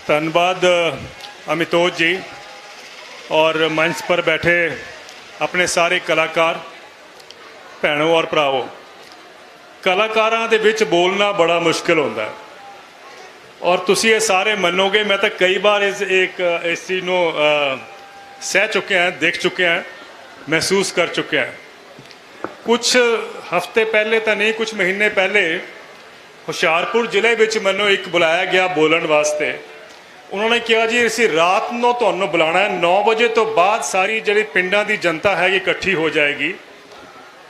धन्यवाद अमितोष जी और मंच पर बैठे अपने सारे कलाकार भैनों और भरावों। कलाकारां दे विच बोलना बड़ा मुश्किल होता है और तुसी ये सारे मनोगे, मैं तो कई बार इस चीज़ को सह चुके हैं, देख चुके हैं, महसूस कर चुके हैं। कुछ हफ्ते पहले तो नहीं, कुछ महीने पहले हुशियारपुर जिले में मैनू एक बुलाया गया बोलन वास्ते। उन्होंने कहा जी असी रात को तुहानू बुलाना है, 9 बजे तो बाद सारी जी पिंडां की जनता है इकट्ठी हो जाएगी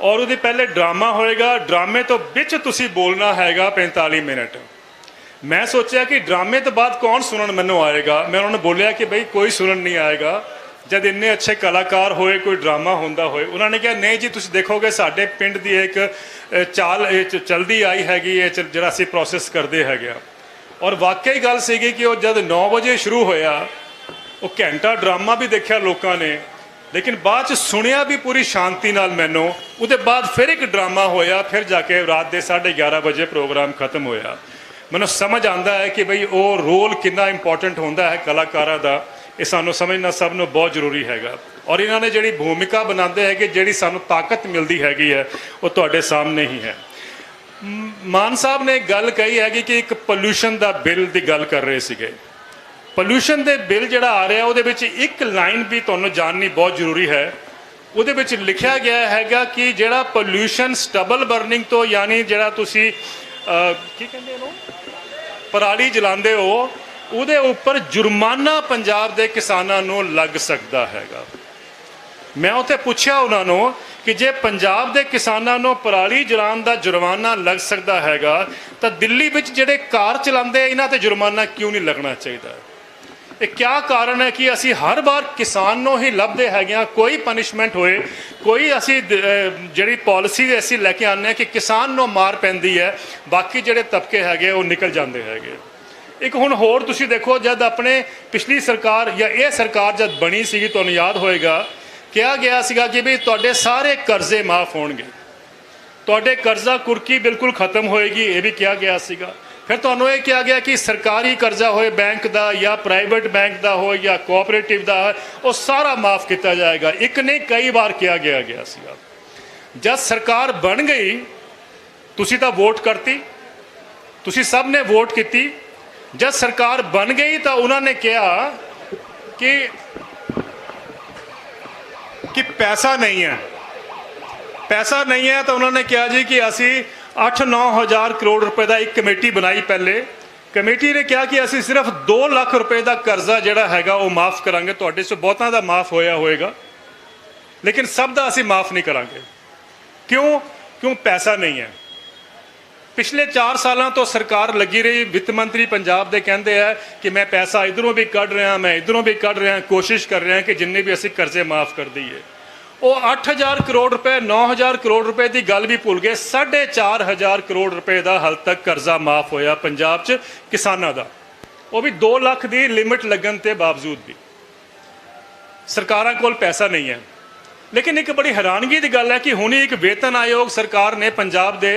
और उसके पहले ड्रामा होएगा, ड्रामे तो बिच तुसी बोलना हैगा 45 मिनट। मैं सोचा कि ड्रामे तो बाद कौन सुनन मैनू आएगा। मैं उन्होंने बोलिया कि भाई कोई सुनन नहीं आएगा, जब इन्ने अच्छे कलाकार होए, कोई ड्रामा होंदा होए। उन्होंने कहा नहीं जी तुसी देखोगे साडे पिंड दी एक चाल चलती आई हैगी, जिहड़ा असीं प्रोसैस करते हैगे। और वाकई गल सीगी कि वह जब 9 बजे शुरू होया, वो घंटा ड्रामा भी देखा लोगों ने, लेकिन बाद सुनिया भी पूरी शांति नाल। मैनू उसके बाद फिर एक ड्रामा होया, फिर जाके रात के 11:30 बजे प्रोग्राम खत्म होया। मैनू समझ आता है कि बई वो रोल कितना इंपॉर्टेंट होंदा है कलाकारां दा, ये सानू समझना सब नू बहुत जरूरी हैगा। और इन्होंने जिहड़ी भूमिका बनाते हैं, जिहड़ी सानू ताकत मिलती हैगी है, वो तुहाडे सामने ही है। मान साहब ने गल कही है कि एक पोल्यूशन का बिल की गल कर रहे थे। पोल्यूशन के बिल जोड़ा आ रहा है, वो एक लाइन भी तुहानू जाननी बहुत जरूरी है। वो लिखा गया है कि जोड़ा पोल्यूशन स्टबल बर्निंग तो, यानी जोड़ा तुसी की कहते हो पराली जलाते हो, उहदे उपर जुर्माना पंजाब के किसानों को लग सकता हैगा। मैं उत्थे पूछा उन्होंने कि जे पंजाब के किसानों को पराली जलाने का जुर्माना लग सकता हैगा, तो दिल्ली में जिहड़े कार चलाते इन्हां ते जुर्माना क्यों नहीं लगना चाहिए? ये क्या कारण है कि असी हर बार किसान को ही लभदे हैगे, कोई पनिशमेंट होए, कोई असी जिहड़ी पॉलिसी असी लैके आने कि किसान को मार पैंदी है, बाकी जिहड़े तबके हैगे वो निकल जाते हैगे। एक हुण होर तुसी देखो, जब अपने पिछली सरकार या ये सरकार जब बनी सी, तुहानू याद होएगा कहा गया सीगा कि भी तुहाडे सारे कर्जे माफ़ होणगे, तुहाडे कर्जा कुर्की बिल्कुल खत्म होएगी, ये भी कहा गया सीगा। फिर तुहानू ये कहा गया कि सरकारी कर्जा होए बैंक का या प्राइवेट बैंक का हो या कोऑपरेटिव का है, वो सारा माफ़ किया जाएगा। एक नहीं कई बार कहा गया सीगा। जब सरकार बन गई, तुसी तो वोट करती, तुसी सब ने वोट की। जब सरकार बन गई तो उन्होंने कहा कि पैसा नहीं है, पैसा नहीं है। तो उन्होंने कहा जी कि असी 8-9 हज़ार करोड़ रुपए का एक कमेटी बनाई। पहले कमेटी ने कहा कि असी सिर्फ 2 लाख रुपए का कर्जा जिहड़ा हैगा वो माफ़ करांगे, तुहाडे से बहुतां दा माफ़ होया होएगा, लेकिन सब दा असी माफ़ नहीं करांगे। क्यों पैसा नहीं है। पिछले 4 सालों तो सरकार लगी रही, वित्त मंत्री पंजाब के कहते हैं कि मैं पैसा इधरों भी कढ़ रहा, मैं इधरों भी कढ़ रहा, कोशिश कर रहे हैं कि जिन्ने भी असी कर्जे माफ़ कर दईए। वो 8,000 करोड़ रुपए 9,000 करोड़ रुपए की गल भी भूल गए। 4,500 करोड़ रुपए का हाल तक कर्जा माफ़ होया पंजाब च किसानों का, वो भी 2 लाख की लिमिट लगन के बावजूद भी। सरकारां कोल पैसा नहीं है। लेकिन एक बड़ी हैरानगी की गल है कि हुणे एक वेतन आयोग सरकार ने पंजाब के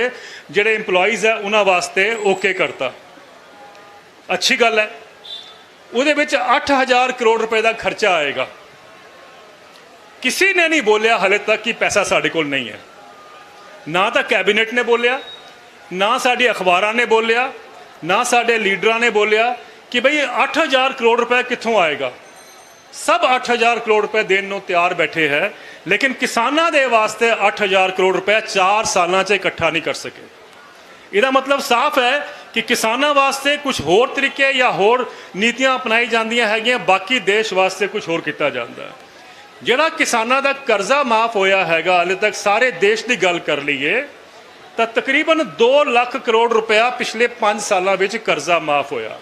जिहड़े इंपलॉइज़ है उन्होंने वास्ते ओके करता, अच्छी गल है। उहदे विच 8,000 करोड़ रुपए का खर्चा आएगा। किसी ने नहीं बोलिया हाले तक कि पैसा साडे कोल नहीं है। ना तो कैबिनेट ने बोलिया, ना साडी अखबारां ने बोलिया, ना साडे लीडरां ने बोलिया कि भाई 8,000 करोड़ रुपए कित्थों आएगा। सब 8,000 करोड़ रुपए देने को तैयार बैठे हैं, लेकिन किसानों के वास्ते 8,000 करोड़ रुपए 4 सालों से इकट्ठा नहीं कर सके। इसका मतलब साफ है कि किसानों वास्ते कुछ होर तरीके या होर नीतियां अपनाई जांदियां हैगियां, बाकी देश वास्ते कुछ होर किया जाता है। जिहड़ा किसानों का कर्जा माफ़ होया हैगा, हाले तक सारे देश की गल कर लीए तो तकरीबन 2 लाख करोड़ रुपया पिछले 5 सालों में कर्जा माफ़ होया।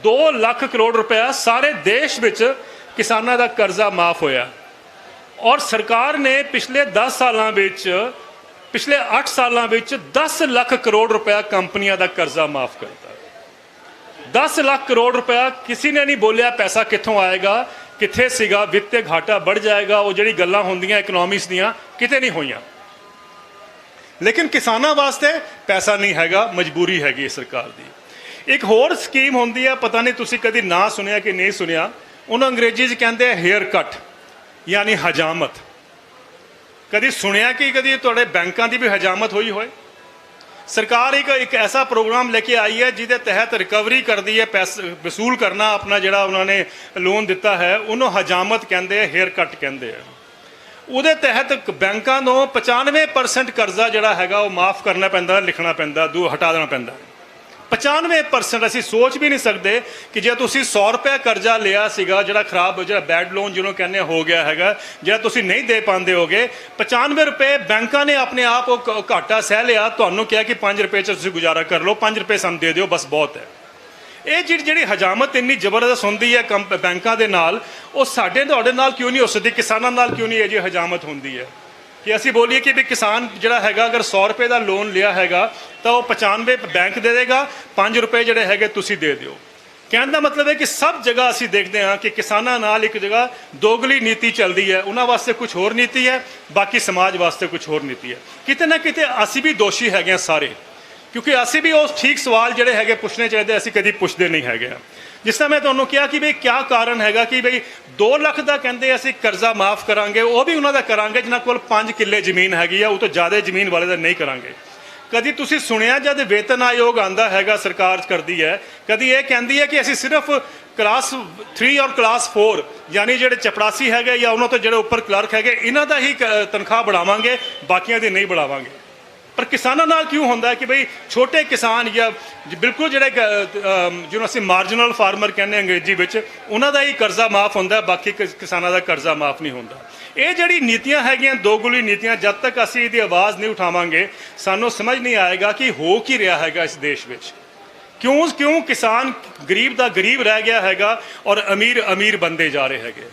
2 लाख करोड़ रुपया सारे देश में किसानों का कर्जा माफ़ होया। और सरकार ने पिछले 10 सालों में, पिछले 8 सालों में 10 लाख करोड़ रुपया कंपनियों का कर्जा माफ़ करता। 10 लाख करोड़ रुपया किसी ने नहीं बोलिया पैसा कित्थों आएगा, कित्थे सीगा, वित्तीय घाटा बढ़ जाएगा, वो जिहड़ी गल्लां होंदियां इकनॉमिक्स दियां किते नहीं होईयां। लेकिन किसानों वास्ते पैसा नहीं हैगा, मजबूरी हैगी सरकार दी। एक होर स्कीम होंदी है, पता नहीं तुसी कदी ना सुनिया कि नहीं सुनिया, उन्होंने अंग्रेजी च कहते हैं हेयर कट यानी हजामत। कदी सुनिया कि कदी तुहाडे बैंकों की भी हजामत हुई होए? सरकार एक ऐसा प्रोग्राम लेके आई है जिहदे तहत रिकवरी करती है, पैसे वसूल करना अपना जिहड़ा उन्होंने लोन दिता है उन्होंने हजामत कहते हैं, हेयर कट कहते हैं। ਉਹਦੇ तहत बैंकों को 95% ਕਰਜ਼ਾ ਜਿਹੜਾ ਹੈਗਾ ਉਹ ਮਾਫ ਕਰਨਾ ਪੈਂਦਾ, ਲਿਖਣਾ ਪੈਂਦਾ, ਹਟਾ ਦੇਣਾ ਪੈਂਦਾ। 95% ਅਸੀਂ ਸੋਚ ਵੀ ਨਹੀਂ ਸਕਦੇ ਕਿ ਜੇ ਤੁਸੀਂ 100 ਰੁਪਏ ਕਰਜ਼ਾ ਲਿਆ ਸੀਗਾ ਜਿਹੜਾ ਖਰਾਬ, ਜਿਹੜਾ ਬੈਡ ਲੋਨ ਜਿਹਨੂੰ ਕਹਿੰਦੇ ਹੋ ਗਿਆ ਹੈਗਾ, ਜਿਹੜਾ ਤੁਸੀਂ ਨਹੀਂ ਦੇ ਪਾਉਂਦੇ ਹੋਗੇ, 95 ਰੁਪਏ ਬੈਂਕਾਂ ਨੇ ਆਪਣੇ ਆਪ ਉਹ ਘਾਟਾ ਸਹਿ ਲਿਆ, ਤੁਹਾਨੂੰ ਕਿਹਾ ਕਿ 5 ਰੁਪਏ 'ਚ ਤੁਸੀਂ ਗੁਜ਼ਾਰਾ ਕਰ ਲਓ, 5 ਰੁਪਏ ਸਾਨੂੰ ਦੇ ਦਿਓ, ਬਸ ਬਹੁਤ ਹੈ। ਇਹ ਜਿਹੜੀ ਹਜਾਮਤ ਇੰਨੀ ਜ਼ਬਰਦਸਤ ਹੁੰਦੀ ਹੈ ਬੈਂਕਾਂ ਦੇ ਨਾਲ, ਉਹ ਸਾਡੇ ਤੁਹਾਡੇ ਨਾਲ ਕਿਉਂ ਨਹੀਂ ਹੋ ਸਕਦੀ, ਕਿਸਾਨਾਂ ਨਾਲ ਕਿਉਂ ਨਹੀਂ ਇਹ ਜਿਹੀ ਹਜਾਮਤ ਹੁੰਦੀ ਹੈ ਕਿ ਅਸੀਂ ਬੋਲੀਏ ਕਿ ਵੀ ਕਿਸਾਨ ਜਿਹੜਾ ਹੈਗਾ ਅਗਰ 100 ਰੁਪਏ ਦਾ ਲੋਨ ਲਿਆ ਹੈਗਾ ਤਾਂ ਉਹ 95 ਬੈਂਕ ਦੇ ਦੇਗਾ, 5 ਰੁਪਏ ਜਿਹੜੇ ਹੈਗੇ ਤੁਸੀਂ ਦੇ ਦਿਓ। ਕਹਿਣ ਦਾ ਮਤਲਬ ਹੈ ਕਿ ਸਭ ਜਗ੍ਹਾ ਅਸੀਂ ਦੇਖਦੇ ਹਾਂ ਕਿ ਕਿਸਾਨਾਂ ਨਾਲ ਇੱਕ ਜਗ੍ਹਾ ਦੋਗਲੀ ਨੀਤੀ ਚੱਲਦੀ ਹੈ, ਉਹਨਾਂ ਵਾਸਤੇ ਕੁਝ ਹੋਰ ਨੀਤੀ ਹੈ, ਬਾਕੀ ਸਮਾਜ ਵਾਸਤੇ ਕੁਝ ਹੋਰ ਨੀਤੀ ਹੈ। ਕਿਤੇ ਨਾ ਕਿਤੇ ਅਸੀਂ ਵੀ ਦੋਸ਼ੀ ਹੈਗੇ ਹਾਂ ਸਾਰੇ, ਕਿਉਂਕਿ ਅਸੀਂ ਵੀ ਉਹ ਠੀਕ ਸਵਾਲ ਜਿਹੜੇ ਹੈਗੇ ਪੁੱਛਣੇ ਚਾਹੀਦੇ, ਅਸੀਂ ਕਦੀ ਪੁੱਛਦੇ ਨਹੀਂ ਹੈਗੇ। ਜਿਸ ਤਰ੍ਹਾਂ ਮੈਂ ਤੁਹਾਨੂੰ ਕਿਹਾ ਕਿ ਬਈ ਕਿਆ ਕਾਰਨ ਹੈਗਾ ਕਿ ਬਈ 2 ਲੱਖ ਦਾ ਕਹਿੰਦੇ ਅਸੀਂ ਕਰਜ਼ਾ ਮਾਫ ਕਰਾਂਗੇ, ਉਹ ਵੀ ਉਹਨਾਂ ਦਾ ਕਰਾਂਗੇ ਜਿਨ੍ਹਾਂ ਕੋਲ 5 ਕਿੱਲੇ ਜ਼ਮੀਨ ਹੈਗੀ ਆ, ਉਹ ਤੋਂ ਜ਼ਿਆਦਾ ਜ਼ਮੀਨ ਵਾਲੇ ਦਾ ਨਹੀਂ ਕਰਾਂਗੇ। ਕਦੀ ਤੁਸੀਂ ਸੁਣਿਆ ਜਦ ਵੇਤਨ ਆਯੋਗ ਆਂਦਾ ਹੈਗਾ, ਸਰਕਾਰ ਕਰਦੀ ਹੈ, ਕਦੀ ਇਹ ਕਹਿੰਦੀ ਹੈ ਕਿ ਅਸੀਂ ਸਿਰਫ ਕਲਾਸ 3 ਔਰ ਕਲਾਸ 4 ਯਾਨੀ ਜਿਹੜੇ ਚਪੜਾਸੀ ਹੈਗੇ ਜਾਂ ਉਹਨਾਂ ਤੋਂ ਜਿਹੜੇ ਉੱਪਰ ਕਲਰਕ ਹੈਗੇ ਇਹਨਾਂ ਦਾ ਹੀ ਤਨਖਾਹ बढ़ावांगे, ਬਾਕੀਆਂ ਦੀ ਨਹੀਂ बढ़ावांगे। पर किसानों नाल क्यों होंदा है कि भाई छोटे किसान या बिल्कुल जिहड़े जिन्होंने असीं मार्जिनल फार्मर कहने अंग्रेजी विच, उन्हां दा ही कर्जा माफ होंदा, बाकी किसानां दा कर्जा माफ नहीं होंदा। ये जिहड़ी नीतियां हैगियां दोगुली नीतियां, जब तक असीं इहदी आवाज़ नहीं उठावांगे सानूं समझ नहीं आएगा कि हो की रहा हैगा इस देश विच। क्यों किसान गरीब दा गरीब रह गया हैगा और अमीर अमीर बनते जा रहे हैगे।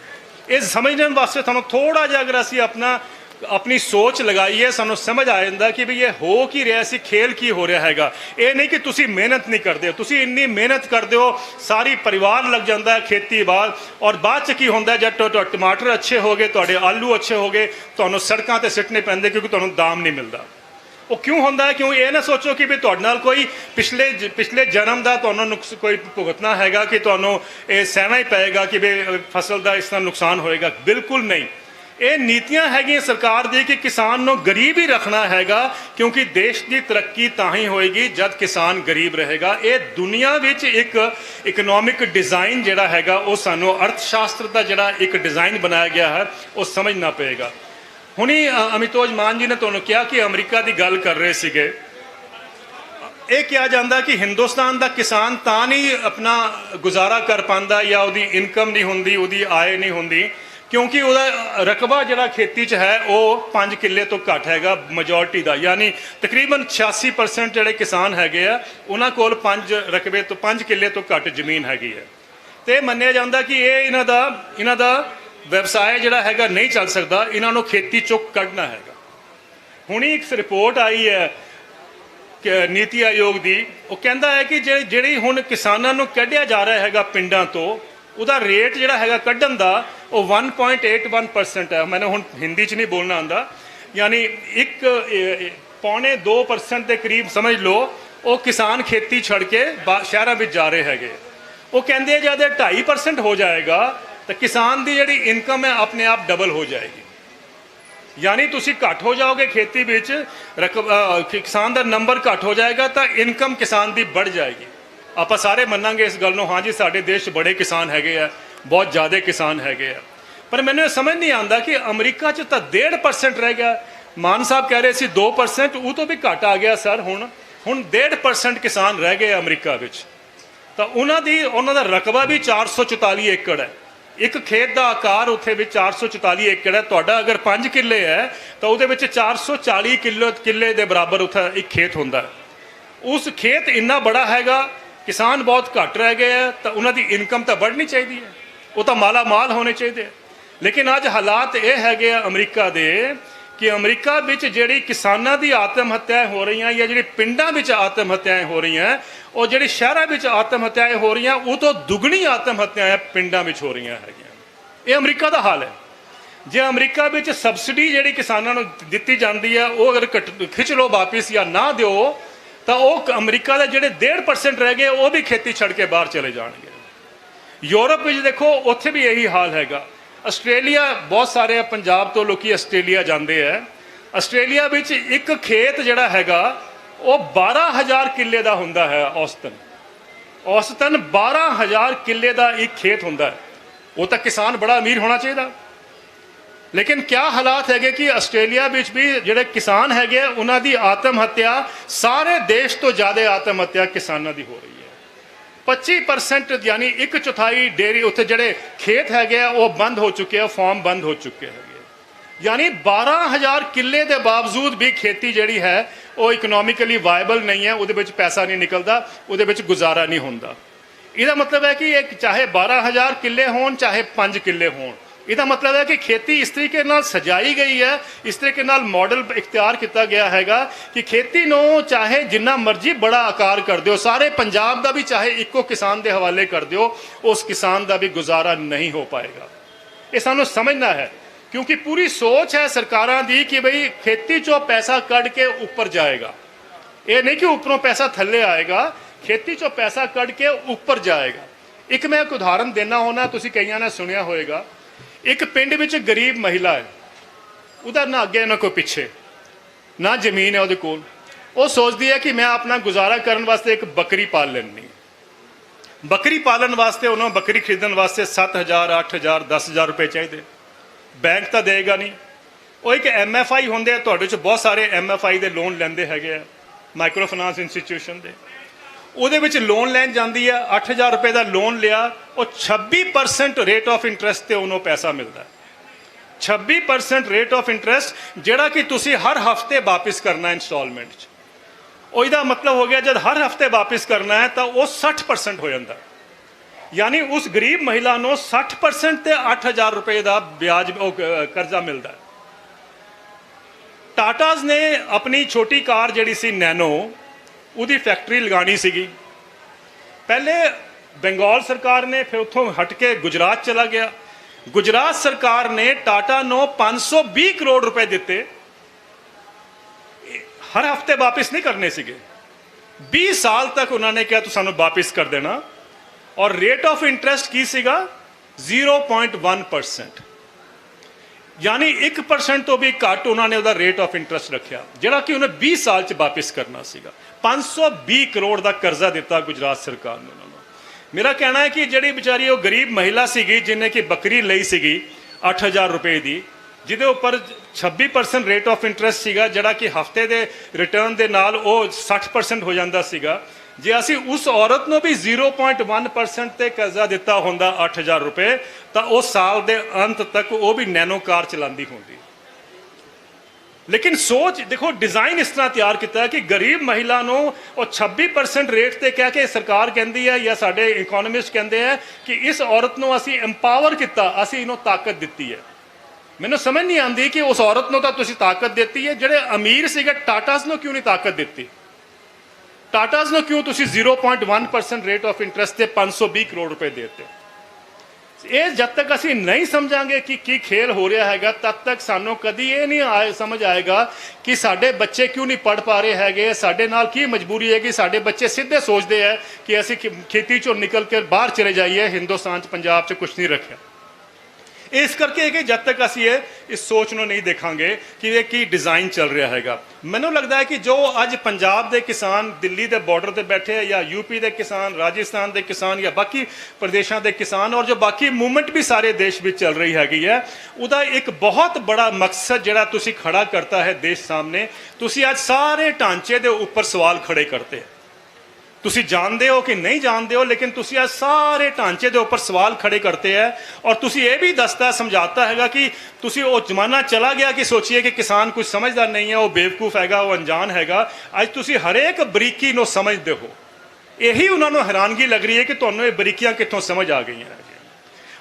ये समझने वास्ते तुहानूं थोड़ा जिहा अगर असीं अपनी सोच लगाइए, सानू समझ आ जाता कि भी ये हो की रहा सी, खेल की हो रहा हैगा। ये नहीं कि तुसी मेहनत नहीं करते हो, तुसी इन्नी मेहनत करते हो, सारी परिवार लग जाता है खेती बाद, और बाद च की होंदा है जब टमाटर अच्छे हो गए, तुहाडे आलू अच्छे हो गए, तुहानूं सड़कां ते सिट्टने पैंदे क्योंकि तुहानूं दाम नहीं मिलता। वो क्यों होंदा है? क्यों ये ना सोचो कि भी तुहाडे नाल कोई पिछले जन्म का तुहानूं कोई भुगतना हैगा कि तुहानूं ये सहना ही पएगा कि भी फसल का इस तरह नुकसान होएगा। बिल्कुल नहीं। ये नीतियां हैगियां सरकार दी कि किसान नूं गरीब ही रखना हैगा, क्योंकि देश की तरक्की तां ही होएगी जब किसान गरीब रहेगा। ये दुनिया विच एक इकनॉमिक डिज़ाइन जिहड़ा हैगा वो सानूं अर्थशास्त्र का जिहड़ा एक डिज़ाइन बनाया गया है वो समझना पएगा। हुणी अमितोज मान जी ने तुहानूं कहा कि अमरीका की गल कर रहे सीगे, ये कहा जाता कि हिंदुस्तान का किसान तां नहीं अपना गुजारा कर पाता या उहदी इनकम नहीं होंदी, उहदी आय नहीं होंदी, क्योंकि वह रकबा जिहड़ा खेती च है वो 5 किले तो घट हैगा majority का, यानी तकरीबन 86% जिहड़े किसान हैगे आ उन्हां कोल 5 रकबे तो 5 किले तो घट जमीन हैगी है। तो यह मन्निया जाता कि ये इन्हां दा व्यवसाय जिहड़ा हैगा नहीं चल सकता, इन्हां नूं खेती चों कढना हैगा। हुणी एक रिपोर्ट आई है कि नीति आयोग की, वो कहता है कि जिहड़ी हुण किसानां नूं कढिया जा रहा हैगा पिंडां तो, ਉਹਦਾ रेट ਜਿਹੜਾ ਹੈਗਾ ਕੱਢਣ ਦਾ ਉਹ 1.81% है। मैंने ਹੁਣ हिंदी च नहीं बोलना आंदा, यानी 1.25% के करीब समझ लो वो किसान खेती छड़ के शहरों में जा रहे हैं। वो कहते हैं जब 2.5% हो जाएगा तो किसान की जी इनकम है अपने आप डबल हो जाएगी, यानी तुसी घट हो जाओगे खेती विच, किसान का नंबर घट हो जाएगा तो इनकम किसान की बढ़ जाएगी। आप सारे मनांगे इस गल नूं, हाँ जी साडे देश बड़े किसान हैगे आ, बहुत ज़्यादा किसान हैगे आ, पर मैंने समझ नहीं आता कि अमरीका च तो 1.5% रह गया। मान साहब कह रहे सी 2%, वो तो भी घट आ गया सर। हुण 1.5% किसान रह गए अमरीका विच, तो उन्हों दा रकबा भी 444 एकड़ है। एक खेत का आकार उत्थे भी 444 एकड़ है। तुहाडा अगर 5 किले है तो उहदे विच 440 किले के बराबर उत्थे एक खेत हुंदा है। उस खेत इन्ना बड़ा हैगा, किसान बहुत घट रह गए हैं, तो उन्होंने इनकम तो बढ़नी चाहिए है, वो तो माला माल होने चाहिए। लेकिन अज हालात ये है अमरीका दे कि अमरीका विच जिहड़ी किसानां दी आत्म हत्याएं हो रही हैं या जिहड़ी पिंडां विच आत्म हत्याएं हो रही हैं और जिहड़ी शहरां विच आत्म हत्याएं हो रही हैं, वो तो दुगनी आत्म हत्याएं पिंडां विच हो रही हैं। ये अमरीका का हाल है। जे अमरीका विच सबसिडी जिहड़ी किसानां नूं दित्ती जांदी है वो अगर खिच लो वापिस या ना दिओ ਤਾਂ ਉਹ ਅਮਰੀਕਾ ਦੇ ਜਿਹੜੇ 1.5% ਰਹਿ ਗਏ ਉਹ ਵੀ ਖੇਤੀ ਛੱਡ ਕੇ ਬਾਹਰ ਚਲੇ ਜਾਣਗੇ। ਯੂਰਪ ਵਿੱਚ ਦੇਖੋ ਉੱਥੇ ਵੀ ਇਹੀ ਹਾਲ ਹੈਗਾ। ਆਸਟ੍ਰੇਲੀਆ, ਬਹੁਤ ਸਾਰੇ ਪੰਜਾਬ ਤੋਂ ਲੋਕੀ ਆਸਟ੍ਰੇਲੀਆ ਜਾਂਦੇ ਹੈ। ਆਸਟ੍ਰੇਲੀਆ ਵਿੱਚ ਇੱਕ ਖੇਤ ਜਿਹੜਾ ਹੈਗਾ ਉਹ 12,000 ਕਿੱਲੇ ਦਾ ਹੁੰਦਾ ਹੈ। ਔਸਤਨ 12,000 ਕਿੱਲੇ ਦਾ ਇੱਕ ਖੇਤ ਹੁੰਦਾ ਹੈ। ਉਹ ਤਾਂ ਕਿਸਾਨ ਬੜਾ ਅਮੀਰ ਹੋਣਾ ਚਾਹੀਦਾ। ਲੇਕਿਨ ਕਿਆ ਹਾਲਾਤ ਹੈਗੇ ਕਿ ਆਸਟ੍ਰੇਲੀਆ ਵਿੱਚ ਵੀ ਜਿਹੜੇ ਕਿਸਾਨ ਹੈਗੇ ਉਹਨਾਂ ਦੀ ਆਤਮ ਹੱਤਿਆ ਸਾਰੇ ਦੇਸ਼ ਤੋਂ ਜ਼ਿਆਦਾ ਆਤਮ ਹੱਤਿਆ ਕਿਸਾਨਾਂ ਦੀ ਹੋ ਰਹੀ ਹੈ। 25% ਯਾਨੀ 1/4 ਡੇਰੀ ਉੱਥੇ ਜਿਹੜੇ ਖੇਤ ਹੈਗੇ ਆ ਉਹ ਬੰਦ ਹੋ ਚੁੱਕੇ ਆ, ਫਾਰਮ ਬੰਦ ਹੋ ਚੁੱਕੇ ਹੈਗੇ। ਯਾਨੀ 12,000 ਕਿੱਲੇ ਦੇ ਬਾਵਜੂਦ ਵੀ ਖੇਤੀ ਜਿਹੜੀ ਹੈ ਉਹ ਇਕਨੋਮਿਕਲੀ ਵਾਇਬਲ ਨਹੀਂ ਹੈ, ਉਹਦੇ ਵਿੱਚ ਪੈਸਾ ਨਹੀਂ ਨਿਕਲਦਾ, ਉਹਦੇ ਵਿੱਚ ਗੁਜ਼ਾਰਾ ਨਹੀਂ ਹੁੰਦਾ। ਇਹਦਾ ਮਤਲਬ ਹੈ ਕਿ ਇਹ ਚਾਹੇ 12,000 ਕਿੱਲੇ ਹੋਣ ਚਾਹੇ 5 ਕਿੱਲੇ ਹੋਣ, ਇਹਦਾ ਮਤਲਬ ਹੈ ਕਿ ਖੇਤੀ ਇਸ ਤਰੀਕੇ ਨਾਲ ਸਜਾਈ ਗਈ ਹੈ, ਇਸ ਤਰੀਕੇ ਨਾਲ ਮਾਡਲ ਇਖਤਿਆਰ ਕੀਤਾ ਗਿਆ ਹੈਗਾ ਕਿ ਖੇਤੀ ਨੂੰ ਚਾਹੇ ਜਿੰਨਾ ਮਰਜ਼ੀ ਬੜਾ ਆਕਾਰ ਕਰ ਦਿਓ, ਸਾਰੇ ਪੰਜਾਬ ਦਾ ਵੀ ਚਾਹੇ ਇੱਕੋ ਕਿਸਾਨ ਦੇ ਹਵਾਲੇ ਕਰ ਦਿਓ, ਉਸ ਕਿਸਾਨ ਦਾ ਵੀ ਗੁਜ਼ਾਰਾ ਨਹੀਂ ਹੋ ਪਾਏਗਾ। ਇਹ ਸਾਨੂੰ ਸਮਝਣਾ ਹੈ, ਕਿਉਂਕਿ ਪੂਰੀ ਸੋਚ ਹੈ ਸਰਕਾਰਾਂ ਦੀ ਕਿ ਬਈ ਖੇਤੀ ਚੋਂ ਪੈਸਾ ਕੱਢ ਕੇ ਉੱਪਰ ਜਾਏਗਾ। ਇਹ ਨਹੀਂ ਕਿ ਉੱਪਰੋਂ ਪੈਸਾ ਥੱਲੇ ਆਏਗਾ, ਖੇਤੀ ਚੋਂ ਪੈਸਾ ਕੱਢ ਕੇ ਉੱਪਰ ਜਾਏਗਾ। ਇੱਕ ਮੈਂ ਇੱਕ ਉਦਾਹਰਨ ਦੇਣਾ ਹੋਣਾ, ਤੁਸੀਂ ਕਈਆਂ ਨੇ ਸੁਣਿਆ ਹੋਏਗਾ। ਇੱਕ ਪਿੰਡ ਵਿੱਚ ਗਰੀਬ ਮਹਿਲਾ ਹੈ, ਉਹਦਾ ਨਾ ਅੱਗੇ ਨਾ ਕੋਈ ਪਿੱਛੇ, ਨਾ ਜ਼ਮੀਨ ਹੈ ਉਹਦੇ ਕੋਲ। ਉਹ ਸੋਚਦੀ ਹੈ ਕਿ ਮੈਂ ਆਪਣਾ ਗੁਜ਼ਾਰਾ ਕਰਨ ਵਾਸਤੇ ਇੱਕ ਬੱਕਰੀ ਪਾਲ ਲੈਣੀ। ਬੱਕਰੀ ਪਾਲਣ ਵਾਸਤੇ ਉਹਨੂੰ ਬੱਕਰੀ ਖਰੀਦਣ ਵਾਸਤੇ 7,000 8,000 10,000 ਰੁਪਏ ਚਾਹੀਦੇ। ਬੈਂਕ ਤਾਂ ਦੇਗਾ ਨਹੀਂ। ਉਹ ਇੱਕ MFI ਹੁੰਦੇ ਆ, ਤੁਹਾਡੇ 'ਚ ਬਹੁਤ ਸਾਰੇ MFI ਦੇ ਲੋਨ ਲੈਂਦੇ ਹੈਗੇ ਆ, ਮਾਈਕਰੋ ਫਾਈਨਾਂਸ ਇੰਸਟੀਟਿਊਸ਼ਨ ਦੇ। ਉਹਦੇ ਵਿੱਚ ਲੋਨ ਲੈਣ ਜਾਂਦੀ ਹੈ, 8,000 ਰੁਪਏ ਦਾ ਲੋਨ ਲਿਆ, ਉਹ 26% ਰੇਟ ਆਫ ਇੰਟਰਸਟ ਤੇ ਉਹਨੂੰ ਪੈਸਾ ਮਿਲਦਾ। 26% ਰੇਟ ਆਫ ਇੰਟਰਸਟ, ਜਿਹੜਾ ਕਿ ਤੁਸੀਂ ਹਰ ਹਫਤੇ ਵਾਪਿਸ ਕਰਨਾ ਇੰਸਟਾਲਮੈਂਟ 'ਚ। ਉਹ ਇਹਦਾ ਮਤਲਬ ਹੋ ਗਿਆ ਜਦ ਹਰ ਹਫਤੇ ਵਾਪਿਸ ਕਰਨਾ ਹੈ ਤਾਂ ਉਹ 60% ਹੋ ਜਾਂਦਾ। ਯਾਨੀ ਉਸ ਗਰੀਬ ਮਹਿਲਾ ਨੂੰ 60% ਤੇ 8,000 ਰੁਪਏ ਦਾ ਵਿਆਜ ਕਰਜ਼ਾ ਮਿਲਦਾ। ਟਾਟਾਜ਼ ਨੇ ਆਪਣੀ ਛੋਟੀ ਕਾਰ ਜਿਹੜੀ ਸੀ ਨੈਨੋ, ਉਹਦੀ ਫੈਕਟਰੀ ਲਗਾਣੀ ਸੀਗੀ। ਪਹਿਲੇ ਬੰਗਾਲ ਸਰਕਾਰ ਨੇ, ਫਿਰ ਉੱਥੋਂ ਹਟ ਕੇ ਗੁਜਰਾਤ ਚਲਾ ਗਿਆ। ਗੁਜਰਾਤ ਸਰਕਾਰ ਨੇ ਟਾਟਾ ਨੂੰ 520 ਕਰੋੜ ਰੁਪਏ ਦਿੱਤੇ, ਹਰ ਹਫਤੇ ਵਾਪਿਸ ਨਹੀਂ ਕਰਨੇ ਸੀਗੇ। 20 ਸਾਲ ਤੱਕ ਉਹਨਾਂ ਨੇ ਕਿਹਾ ਤੂੰ ਸਾਨੂੰ ਵਾਪਿਸ ਕਰ ਦੇਣਾ। ਔਰ ਰੇਟ ਆਫ ਇੰਟਰਸਟ ਕੀ ਸੀਗਾ? 0.1%। ਯਾਨੀ 1% ਤੋਂ ਵੀ ਘੱਟ ਉਹਨਾਂ ਨੇ ਉਹਦਾ ਰੇਟ ਆਫ ਇੰਟਰਸਟ ਰੱਖਿਆ, ਜਿਹੜਾ ਕਿ ਉਹਨੇ 20 ਸਾਲ 'ਚ ਵਾਪਿਸ ਕਰਨਾ ਸੀਗਾ। 520 ਕਰੋੜ ਦਾ ਕਰਜ਼ਾ ਦਿੱਤਾ ਗੁਜਰਾਤ ਸਰਕਾਰ ਨੇ ਉਹਨਾਂ ਨੂੰ। ਮੇਰਾ ਕਹਿਣਾ ਹੈ ਕਿ ਜਿਹੜੀ ਵਿਚਾਰੀ ਉਹ ਗਰੀਬ ਮਹਿਲਾ ਸੀਗੀ ਜਿਹਨੇ ਕਿ ਬੱਕਰੀ ਲਈ ਸੀਗੀ 8,000 ਰੁਪਏ ਦੀ, ਜਿਹਦੇ ਉੱਪਰ 26% ਰੇਟ ਆਫ ਇੰਟਰਸਟ ਸੀਗਾ, ਜਿਹੜਾ ਕਿ ਹਫਤੇ ਦੇ ਰਿਟਰਨ ਦੇ ਨਾਲ ਉਹ 60% ਹੋ ਜਾਂਦਾ ਸੀਗਾ। ਜੇ ਅਸੀਂ ਉਸ ਔਰਤ ਨੂੰ ਵੀ 0.1% ਤੇ ਕਰਜ਼ਾ ਦਿੱਤਾ ਹੁੰਦਾ 8,000 ਰੁਪਏ, ਤਾਂ ਉਹ ਸਾਲ ਦੇ ਅੰਤ ਤੱਕ ਉਹ ਵੀ ਨੈਨੋ ਕਾਰ ਚਲਾਉਂਦੀ ਹੁੰਦੀ। ਲੇਕਿਨ ਸੋਚ ਦੇਖੋ, ਡਿਜ਼ਾਈਨ ਇਸ ਤਰ੍ਹਾਂ ਤਿਆਰ ਕੀਤਾ ਹੈ ਕਿ ਗਰੀਬ ਮਹਿਲਾ ਨੂੰ ਉਹ 26% ਰੇਟ ਤੇ ਕਹਿ ਕੇ ਸਰਕਾਰ ਕਹਿੰਦੀ ਹੈ, ਜਾਂ ਸਾਡੇ ਇਕਨੋਮਿਸਟ ਕਹਿੰਦੇ ਆ ਕਿ ਇਸ ਔਰਤ ਨੂੰ ਅਸੀਂ ਐਮਪਾਵਰ ਕੀਤਾ, ਅਸੀਂ ਇਹਨੂੰ ਤਾਕਤ ਦਿੱਤੀ ਹੈ। ਮੈਨੂੰ ਸਮਝ ਨਹੀਂ ਆਉਂਦੀ ਕਿ ਉਸ ਔਰਤ ਨੂੰ ਤਾਂ ਤੁਸੀਂ ਤਾਕਤ ਦਿੱਤੀ ਹੈ, ਜਿਹੜੇ ਅਮੀਰ ਸੀਗੇ ਟਾਟਾਸ ਨੂੰ ਕਿਉਂ ਨਹੀਂ ਤਾਕਤ ਦਿੱਤੀ? ਟਾਟਾਸ ਨੂੰ ਕਿਉਂ ਤੁਸੀਂ 0.1% ਰੇਟ ਆਫ ਇੰਟਰਸਟ ਤੇ 520 ਕਰੋੜ ਰੁਪਏ ਦੇ ਦਿੱਤੇ? ਇਹ ਜਦ ਤੱਕ ਅਸੀਂ ਨਹੀਂ ਸਮਝਾਂਗੇ ਕਿ ਕੀ ਖੇਲ ਹੋ ਰਿਹਾ ਹੈਗਾ, ਤਦ ਤੱਕ ਸਾਨੂੰ ਕਦੀ ਇਹ ਨਹੀਂ ਸਮਝ ਆਏਗਾ ਕਿ ਸਾਡੇ ਬੱਚੇ ਕਿਉਂ ਨਹੀਂ ਪੜ੍ਹ ਪਾ ਰਹੇ ਹੈਗੇ, ਸਾਡੇ ਨਾਲ ਕੀ ਮਜਬੂਰੀ ਹੈ ਕਿ ਸਾਡੇ ਬੱਚੇ ਸਿੱਧੇ ਸੋਚਦੇ ਹੈ ਕਿ ਅਸੀਂ ਖੇਤੀ ਚੋਂ ਨਿਕਲ ਕੇ ਬਾਹਰ ਚਲੇ ਜਾਈਏ, ਹਿੰਦੁਸਤਾਨ 'ਚ ਪੰਜਾਬ 'ਚ ਕੁਛ ਨਹੀਂ ਰੱਖਿਆ। ਇਸ ਕਰਕੇ ਕਿ ਜਦ ਤੱਕ ਅਸੀਂ ਇਸ ਸੋਚ ਨੂੰ ਨਹੀਂ ਦੇਖਾਂਗੇ ਕਿ ਇਹ ਕੀ ਡਿਜ਼ਾਈਨ ਚੱਲ ਰਿਹਾ ਹੈਗਾ। ਮੈਨੂੰ ਲੱਗਦਾ ਹੈ ਕਿ ਜੋ ਅੱਜ ਪੰਜਾਬ ਦੇ ਕਿਸਾਨ ਦਿੱਲੀ ਦੇ ਬਾਰਡਰ ਤੇ ਬੈਠੇ ਹੈ, ਜਾਂ ਯੂਪੀ ਦੇ ਕਿਸਾਨ, ਰਾਜਸਥਾਨ ਦੇ ਕਿਸਾਨ, ਜਾਂ ਬਾਕੀ ਪ੍ਰਦੇਸ਼ਾਂ ਦੇ ਕਿਸਾਨ, ਔਰ ਜੋ ਬਾਕੀ ਮੂਵਮੈਂਟ ਵੀ ਸਾਰੇ ਦੇਸ਼ ਵਿੱਚ ਚੱਲ ਰਹੀ ਹੈਗੀ ਹੈ, ਉਹਦਾ ਇੱਕ ਬਹੁਤ ਬੜਾ ਮਕਸਦ ਜਿਹੜਾ ਤੁਸੀਂ ਖੜਾ ਕਰਤਾ ਹੈ ਦੇਸ਼ ਸਾਹਮਣੇ। ਤੁਸੀਂ ਅੱਜ ਸਾਰੇ ਢਾਂਚੇ ਦੇ ਉੱਪਰ ਸਵਾਲ ਖੜੇ ਕਰਤੇ। ਤੁਸੀਂ ਜਾਣਦੇ ਹੋ ਕਿ ਨਹੀਂ ਜਾਣਦੇ ਹੋ, ਲੇਕਿਨ ਤੁਸੀਂ ਅੱਜ ਸਾਰੇ ਢਾਂਚੇ ਦੇ ਉੱਪਰ ਸਵਾਲ ਖੜੇ ਕਰਤੇ ਹੈ। ਔਰ ਤੁਸੀਂ ਇਹ ਵੀ ਦੱਸਦਾ ਸਮਝਾਤਾ ਹੈਗਾ ਕਿ ਤੁਸੀਂ ਉਹ ਜ਼ਮਾਨਾ ਚਲਾ ਗਿਆ ਕਿ ਸੋਚੀਏ ਕਿ ਕਿਸਾਨ ਕੁਝ ਸਮਝਦਾ ਨਹੀਂ ਹੈ, ਉਹ ਬੇਵਕੂਫ ਹੈਗਾ, ਉਹ ਅਣਜਾਣ ਹੈਗਾ। ਅੱਜ ਤੁਸੀਂ ਹਰੇਕ ਬਰੀਕੀ ਨੂੰ ਸਮਝਦੇ ਹੋ। ਇਹੀ ਉਹਨਾਂ ਨੂੰ ਹੈਰਾਨਗੀ ਲੱਗ ਰਹੀ ਹੈ ਕਿ ਤੁਹਾਨੂੰ ਇਹ ਬਰੀਕੀਆਂ ਕਿੱਥੋਂ ਸਮਝ ਆ ਗਈਆਂ।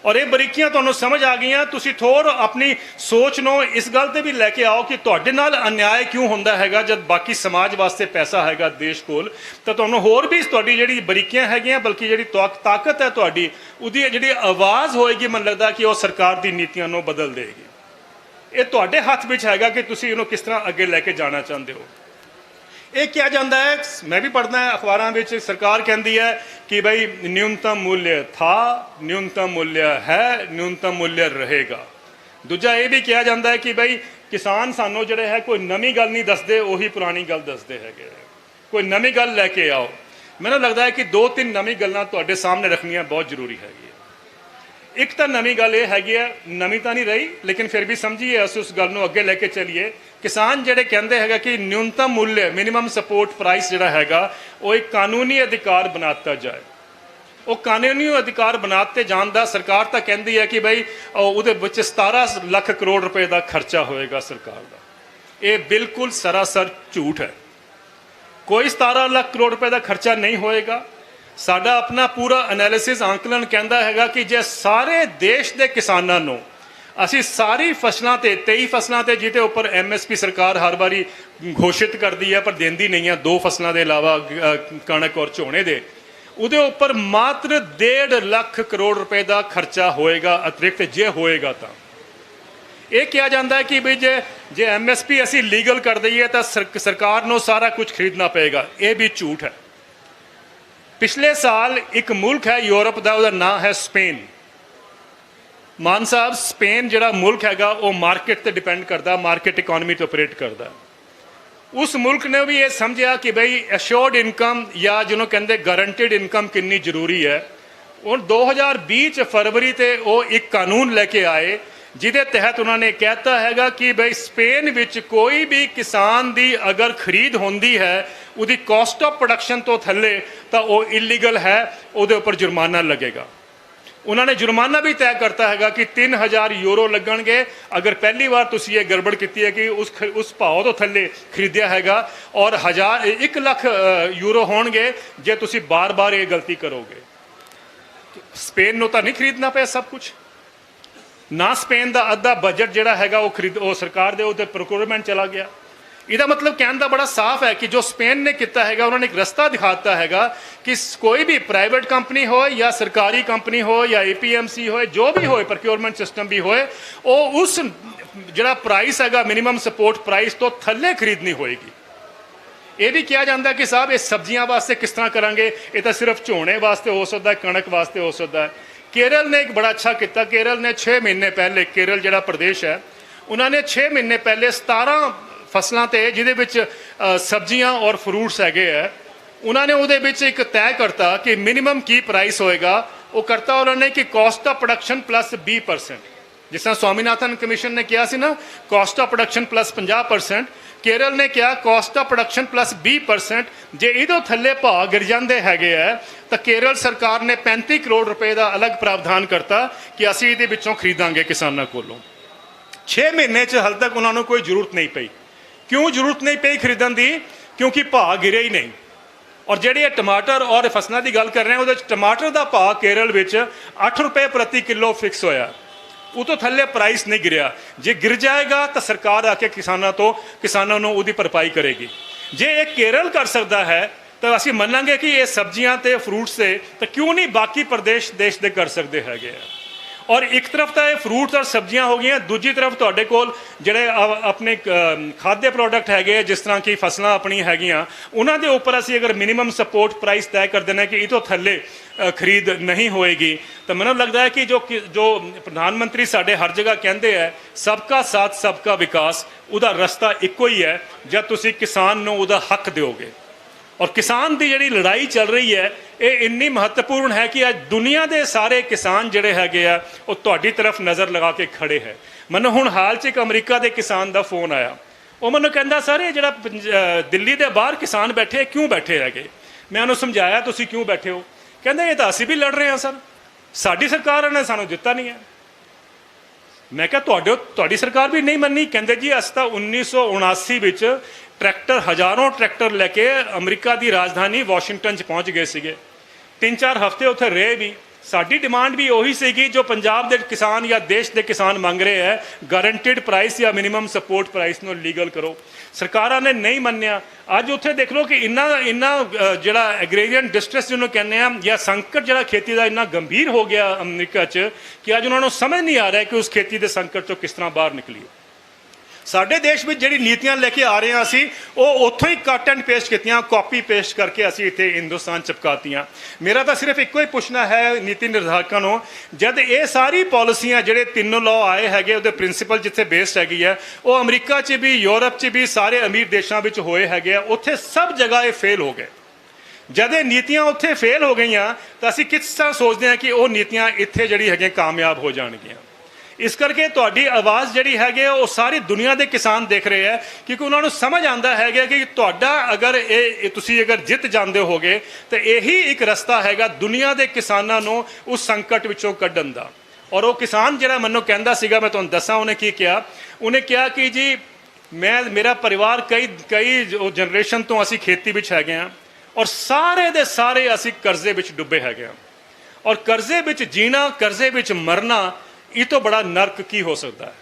ਔਰ ਇਹ ਬਰੀਕੀਆਂ ਤੁਹਾਨੂੰ ਸਮਝ ਆ ਗਈਆਂ, ਤੁਸੀਂ ਥੋੜ੍ਹਾ ਆਪਣੀ ਸੋਚ ਨੂੰ ਇਸ ਗੱਲ ਤੇ ਵੀ ਲੈ ਕੇ ਆਓ ਕਿ ਤੁਹਾਡੇ ਨਾਲ ਅਨਿਆਏ ਕਿਉਂ ਹੁੰਦਾ ਹੈਗਾ ਜਦ ਬਾਕੀ ਸਮਾਜ ਵਾਸਤੇ ਪੈਸਾ ਹੈਗਾ ਦੇਸ਼ ਕੋਲ। ਤਾਂ ਤੁਹਾਨੂੰ ਹੋਰ ਵੀ ਤੁਹਾਡੀ ਜਿਹੜੀ ਬਰੀਕੀਆਂ ਹੈਗੀਆਂ, ਬਲਕਿ ਜਿਹੜੀ ਤਾਕਤ ਹੈ ਤੁਹਾਡੀ, ਉਹਦੀ ਜਿਹੜੀ ਆਵਾਜ਼ ਹੋਏਗੀ, ਮੈਨੂੰ ਲੱਗਦਾ ਕਿ ਉਹ ਸਰਕਾਰ ਦੀ ਨੀਤੀਆਂ ਨੂੰ ਬਦਲ ਦੇਗੀ। ਇਹ ਤੁਹਾਡੇ ਹੱਥ ਵਿੱਚ ਹੈਗਾ ਕਿ ਤੁਸੀਂ ਇਹਨੂੰ ਕਿਸ ਤਰ੍ਹਾਂ ਅੱਗੇ ਲੈ ਕੇ ਜਾਣਾ ਚਾਹੁੰਦੇ ਹੋ। ਇਹ ਕਿਹਾ ਜਾਂਦਾ ਹੈ, मैं भी पढ़ना है अखबारों में, सरकार कहती है कि भाई न्यूनतम मूल्य था, न्यूनतम मूल्य है, न्यूनतम मूल्य रहेगा। दूजा ये भी कहा जाता है कि भाई किसान सानों जिहड़े है कोई नवीं गल नहीं दसदे, उही पुरानी गल दसदे है, कोई नवीं गल लैके आओ। मैनूं लगता है कि 2-3 नवीं गल्लां तुहाडे सामने रखनियां बहुत जरूरी है। एक तो नवीं गल ये हैगी है, नवीं तो नहीं रही लेकिन फिर भी समझिए अस उस गल नूं अगे लैके चलीए। किसान जिहड़े कहंदे हैगा कि न्यूनतम मूल्य मिनिमम सपोर्ट प्राइस जिहड़ा हैगा वो एक कानूनी अधिकार बनाता जाए। वो कानूनी अधिकार बनाते जान दा सरकार तो कहती है कि भाई उहदे विच 17 लाख करोड़ रुपए का खर्चा होएगा सरकार का। ये बिल्कुल सरासर झूठ है। कोई 17 लाख करोड़ रुपए का खर्चा नहीं होएगा। साडा अपना पूरा एनालिसिस आंकलन कहता हैगा कि जे सारे देश के किसानों नूं असी सारी फसलों ते 23 फसलों ते जिहदे उपर MSP सरकार हर बारी घोषित करती है पर देंदी नहीं है, 2 फसलों के अलावा कणक और झोने दे, उहदे उपर मात्र 1.5 लाख करोड़ रुपए का खर्चा होएगा अतिरिक्त। जे होएगा तो ये कहा जाता है कि भाई जे MSP असी लीगल कर दईए तो सरकार नूं सारा कुछ खरीदना पेगा। ये भी झूठ है। पिछले साल एक मुल्क है यूरोप का, उसका नाम है स्पेन। मान साहब स्पेन जिहड़ा मुल्क हैगा वो मार्केट पर डिपेंड करता, मार्केट इकोनॉमी तो ऑपरेट करता। उस मुल्क ने भी ये समझा कि भाई एश्योर्ड इनकम या जिन्हों कहते गारंटेड इनकम कितनी जरूरी है। और 2020 फरवरी ते वो एक कानून लेके आए जिहदे तहत उन्होंने कहता हैगा कि भाई स्पेन विच कोई भी किसान दी अगर खरीद होंदी है उहदी कॉस्ट ऑफ प्रोडक्शन तो थल्ले तो वो इलीगल है, उहदे उपर जुर्माना लगेगा। उन्होंने जुर्माना भी तय करता हैगा कि 3000 यूरो लगणगे अगर पहली बार तुसीं ये गड़बड़ की है कि उस भाव तो थल्ले खरीदिया हैगा, और 1 लाख यूरो होणगे जे तुसीं बार बार ये गलती करोगे। स्पेन नूं तां नहीं खरीदना पिया सब कुछ ना, स्पेन का अद्धा बजट जिहड़ा हैगा वो सरकार दे उते प्रोक्योरमेंट चला गया। इसका मतलब कहने का बड़ा साफ है कि जो स्पेन ने किया है उन्होंने एक रास्ता दिखाता है कि कोई भी प्राइवेट कंपनी हो या सरकारी कंपनी हो या APMC हो, जो भी हो प्रोक्योरमेंट सिस्टम भी होए, वो उस जिहड़ा प्राइस है मिनिमम सपोर्ट प्राइस तो थल्ले खरीदनी होएगी। ये भी कहा जाता है कि साहब ये सब्जियां वास्ते किस तरह करांगे, ये तो सिर्फ झोने वास्ते हो सकता है, कणक वास्ते हो सकता है। केरल ने एक बड़ा अच्छा किया। केरल ने 6 महीने पहले, केरल जिहड़ा प्रदेश है, उन्होंने 6 महीने पहले 17 फसलों ते जिहदे विच सब्जियां और फ्रूट्स हैगे है, उन्होंने उहदे विच एक तय करता कि मिनिमम की प्राइस होएगा। वो करता उन्होंने कि कॉस्ट ऑफ प्रोडक्शन प्लस 20%, जिस तरह स्वामीनाथन कमीशन ने किया सी ना, cost of production plus 50%, Kerala ने क्या कॉस्ट ऑफ प्रोडक्शन प्लस 20%। जे इदों थल्ले भाव गिर जाते है तो केरल सरकार ने 35 करोड़ रुपए का अलग प्रावधान करता कि असीं इहदे विचों खरीदांगे किसानों कोलों। 6 महीने हाल तक उन्होंने कोई जरूरत नहीं पई। क्यों जरूरत नहीं पई खरीदण की? क्योंकि भाव गिरे ही नहीं। और जिहड़े टमाटर और फसलों की गल कर रहे हैं, उहदे टमाटर का भाव केरल विच 8 रुपए प्रति किलो फिक्स होया, वो तो थल्ले प्राइस नहीं गिरया। जे गिर जाएगा तो सरकार आके किसानों नूं उहदी भरपाई करेगी। जे ये केरल कर सकता है तो असीं मनांगे कि ये सब्जियां ते फ्रूट्स से तो क्यों नहीं बाकी प्रदेश देश दे कर सकते हैगे। और एक तरफ तो ये फ्रूट्स और सब्जियां हो गई, दूजी तरफ तुहाडे कोल जिहड़े अपने खाद्य प्रोडक्ट हैगे, जिस तरह की फसलां अपनी हैगियां, उन्हां दे उपर असीं अगर मिनिमम सपोर्ट प्राइस तय कर देना कि ये तो थल्ले खरीद नहीं होएगी, तो मैनूं लगता है कि जो प्रधानमंत्री साडे हर जगह कहते हैं सबका साथ सबका विकास, उहदा रस्ता इक्को ही है जब तुसीं किसान नूं उहदा हक दिओगे। और किसान की जिहड़ी लड़ाई चल रही है ये इन्नी महत्वपूर्ण है कि आज दुनिया के सारे किसान जिहड़े हैगे आ वो तुहाडी तरफ नज़र लगा के खड़े है। मैनूं हुण हाल च एक अमरीका के किसान का फोन आया, वो मैनूं कहंदा सर ये जिहड़ा दिल्ली के बाहर किसान बैठे क्यों बैठे हैगे। मैं उन्होंने समझाया तुसीं क्यों बैठे हो, कहंदा ये तो असीं भी लड़ रहे हैं सर, साडी सरकार ने सानूं दित्ता नहीं है। मैं कहा तुहाडी सरकार भी नहीं मन्नी। कहंदे जी अस तां 1979 विच ट्रैक्टर हज़ारों ट्रैक्टर लैके अमरीका की राजधानी वाशिंगटन पहुँच गए थे, 3-4 हफ्ते उत्थे रहे भी। साडी डिमांड भी उही सीगी जो पंजाब के किसान या देश के किसान मंग रहे हैं, गारंटेड प्राइस या मिनिमम सपोर्ट प्राइस नूं लीगल करो। सरकारां ने नहीं मन्निया। अज उत्थे देख लो कि इन्ना जिहड़ा एग्रेरियन डिस्ट्रेस जिन्होंने कहने या संकट जिहड़ा खेती का इन्ना गंभीर हो गया अमरीका च कि अज उन्होंने समझ नहीं आ रहा है कि उस खेती के संकट चों किस तरह बाहर निकलीए। ਸਾਡੇ ਦੇਸ਼ ਵਿੱਚ ਜਿਹੜੀ ਨੀਤੀਆਂ ਲੈ ਕੇ ਆ ਰਹੇ ਹਾਂ ਅਸੀਂ, ਉਹ ਉੱਥੋਂ ਹੀ ਕੱਟ ਐਂਡ ਪੇਸਟ ਕੀਤੀਆਂ, ਕਾਪੀ ਪੇਸਟ ਕਰਕੇ ਅਸੀਂ ਇੱਥੇ ਹਿੰਦੁਸਤਾਨ ਚਿਪਕਾਤੀਆਂ। ਮੇਰਾ ਤਾਂ ਸਿਰਫ ਇੱਕੋ ਹੀ ਪੁੱਛਣਾ ਹੈ ਨੀਤੀ ਨਿਰਧਾਰਕਾਂ ਨੂੰ, ਜਦ ਇਹ ਸਾਰੀ ਪਾਲਿਸੀਆਂ ਜਿਹੜੇ ਤਿੰਨੋਂ ਲਾਅ ਆਏ ਹੈਗੇ, ਉਹਦੇ ਪ੍ਰਿੰਸੀਪਲ ਜਿੱਥੇ ਬੇਸਡ ਹੈਗੀ ਹੈ, ਉਹ ਅਮਰੀਕਾ 'ਚ ਵੀ, ਯੂਰਪ 'ਚ ਵੀ, ਸਾਰੇ ਅਮੀਰ ਦੇਸ਼ਾਂ ਵਿੱਚ ਹੋਏ ਹੈਗੇ ਆ, ਉੱਥੇ ਸਭ ਜਗ੍ਹਾ ਇਹ ਫੇਲ ਹੋ ਗਏ। ਜਦ ਇਹ ਨੀਤੀਆਂ ਉੱਥੇ ਫੇਲ ਹੋ ਗਈਆਂ ਤਾਂ ਅਸੀਂ ਕਿਸ ਤਰ੍ਹਾਂ ਸੋਚਦੇ ਹਾਂ ਕਿ ਉਹ ਨੀਤੀਆਂ ਇੱਥੇ ਜਿਹੜੀ ਹੈਗੀਆਂ ਕਾਮਯਾਬ ਹੋ ਜਾਣਗੀਆਂ। ਇਸ ਕਰਕੇ ਤੁਹਾਡੀ ਆਵਾਜ਼ ਜਿਹੜੀ ਹੈਗੀ ਉਹ ਸਾਰੀ ਦੁਨੀਆ ਦੇ ਕਿਸਾਨ ਦੇਖ ਰਹੇ ਹੈ, ਕਿਉਂਕਿ ਉਹਨਾਂ ਨੂੰ ਸਮਝ ਆਉਂਦਾ ਹੈਗਾ ਕਿ ਤੁਹਾਡਾ ਅਗਰ ਇਹ ਤੁਸੀਂ ਅਗਰ ਜਿੱਤ ਜਾਂਦੇ ਹੋਗੇ ਤਾਂ ਇਹੀ ਇੱਕ ਰਸਤਾ ਹੈਗਾ ਦੁਨੀਆ ਦੇ ਕਿਸਾਨਾਂ ਨੂੰ ਉਸ ਸੰਕਟ ਵਿੱਚੋਂ ਕੱਢਣ ਦਾ। ਔਰ ਉਹ ਕਿਸਾਨ ਜਿਹੜਾ ਮੈਨੂੰ ਕਹਿੰਦਾ ਸੀਗਾ, ਮੈਂ ਤੁਹਾਨੂੰ ਦੱਸਾਂ ਉਹਨੇ ਕੀ ਕਿਹਾ। ਉਹਨੇ ਕਿਹਾ ਕਿ ਜੀ ਮੇਰਾ ਪਰਿਵਾਰ ਕਈ ਜਨਰੇਸ਼ਨ ਤੋਂ ਅਸੀਂ ਖੇਤੀ ਵਿੱਚ ਹੈਗੇ ਹਾਂ, ਔਰ ਸਾਰੇ ਦੇ ਸਾਰੇ ਅਸੀਂ ਕਰਜ਼ੇ ਵਿੱਚ ਡੁੱਬੇ ਹੈਗੇ ਹਾਂ, ਔਰ ਕਰਜ਼ੇ ਵਿੱਚ ਜੀਣਾ, ਕਰਜ਼ੇ ਵਿੱਚ ਮਰਨਾ, ਇਹ ਤੋਂ ਬੜਾ ਨਰਕ ਕੀ ਹੋ ਸਕਦਾ ਹੈ।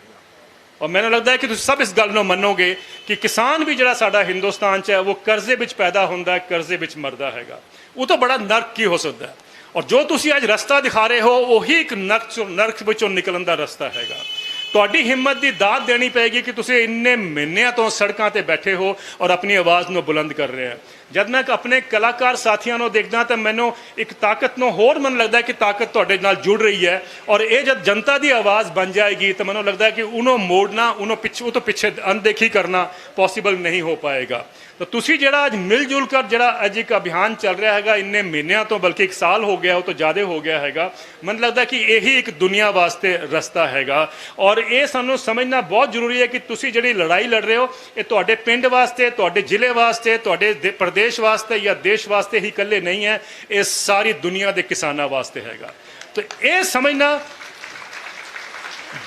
ਔਰ ਮੈਨੂੰ ਲੱਗਦਾ ਹੈ ਕਿ ਤੁਸੀਂ ਸਭ ਇਸ ਗੱਲ ਨੂੰ ਮੰਨੋਗੇ ਕਿ ਕਿਸਾਨ ਵੀ ਜਿਹੜਾ ਸਾਡਾ ਹਿੰਦੁਸਤਾਨ 'ਚ ਹੈ ਉਹ ਕਰਜ਼ੇ ਵਿੱਚ ਪੈਦਾ ਹੁੰਦਾ ਹੈ, ਕਰਜ਼ੇ ਵਿੱਚ ਮਰਦਾ ਹੈਗਾ। ਉਹ ਤੋਂ ਬੜਾ ਨਰਕ ਕੀ ਹੋ ਸਕਦਾ ਹੈ। ਔਰ ਜੋ ਤੁਸੀਂ ਅੱਜ ਰਸਤਾ ਦਿਖਾ ਰਹੇ ਹੋ ਉਹੀ ਇੱਕ ਨਰਕ ਵਿੱਚੋਂ ਨਿਕਲਣ ਦਾ ਰਸਤਾ ਹੈਗਾ। ਤੁਹਾਡੀ ਹਿੰਮਤ ਦੀ ਦਾਤ ਦੇਣੀ ਪਏਗੀ ਕਿ ਤੁਸੀਂ ਇੰਨੇ ਮਹੀਨਿਆਂ ਤੋਂ ਸੜਕਾਂ ਤੇ ਬੈਠੇ ਹੋ ਔਰ ਆਪਣੀ ਆਵਾਜ਼ ਨੂੰ ਬੁਲੰਦ ਕਰ ਰਹੇ ਹੋ। ਜਦ ਮੈਂ ਆਪਣੇ ਕਲਾਕਾਰ ਸਾਥੀਆਂ ਨੂੰ ਦੇਖਦਾ ਤਾਂ ਮੈਨੂੰ ਇੱਕ ਤਾਕਤ ਨੂੰ ਹੋਰ ਮਨ ਲੱਗਦਾ ਕਿ ਤਾਕਤ ਤੁਹਾਡੇ ਨਾਲ ਜੁੜ ਰਹੀ ਹੈ, ਔਰ ਇਹ ਜਦ ਜਨਤਾ ਦੀ ਆਵਾਜ਼ ਬਣ ਜਾਏਗੀ ਤਾਂ ਮੈਨੂੰ ਲੱਗਦਾ ਕਿ ਉਹਨੂੰ ਮੋੜਨਾ, ਉਹ ਤੋਂ ਪਿੱਛੇ ਅਣਦੇਖੀ ਕਰਨਾ ਪੋਸੀਬਲ ਨਹੀਂ ਹੋ ਪਾਏਗਾ। ਤਾਂ ਤੁਸੀਂ ਜਿਹੜਾ ਅੱਜ ਮਿਲ ਜੁਲ ਕਰ ਜਿਹੜਾ ਅੱਜ ਇੱਕ ਅਭਿਆਨ ਚੱਲ ਰਿਹਾ ਹੈਗਾ, ਇੰਨੇ ਮਹੀਨਿਆਂ ਤੋਂ, ਬਲਕਿ 1 ਸਾਲ ਹੋ ਗਿਆ, ਉਹ ਤੋਂ ਜ਼ਿਆਦਾ ਹੋ ਗਿਆ ਹੈਗਾ, ਮੈਨੂੰ ਲੱਗਦਾ ਕਿ ਇਹੀ ਇੱਕ ਦੁਨੀਆ ਵਾਸਤੇ ਰਸਤਾ ਹੈਗਾ। ਔਰ ਇਹ ਸਾਨੂੰ ਸਮਝਣਾ ਬਹੁਤ ਜ਼ਰੂਰੀ ਹੈ ਕਿ ਤੁਸੀਂ ਜਿਹੜੀ ਲੜਾਈ ਲੜ ਰਹੇ ਹੋ ਇਹ ਤੁਹਾਡੇ ਪਿੰਡ ਵਾਸਤੇ, ਤੁਹਾਡੇ ਜ਼ਿਲ੍ਹੇ ਵਾਸਤੇ, ਤੁਹਾਡੇ ਪ੍ਰਦੇਸ਼ ਵਾਸਤੇ ਜਾਂ ਦੇਸ਼ ਵਾਸਤੇ ਹੀ ਇਕੱਲੇ ਨਹੀਂ ਹੈ, ਇਹ ਸਾਰੀ ਦੁਨੀਆ ਦੇ ਕਿਸਾਨਾਂ ਵਾਸਤੇ ਹੈਗਾ। ਤਾਂ ਇਹ ਸਮਝਣਾ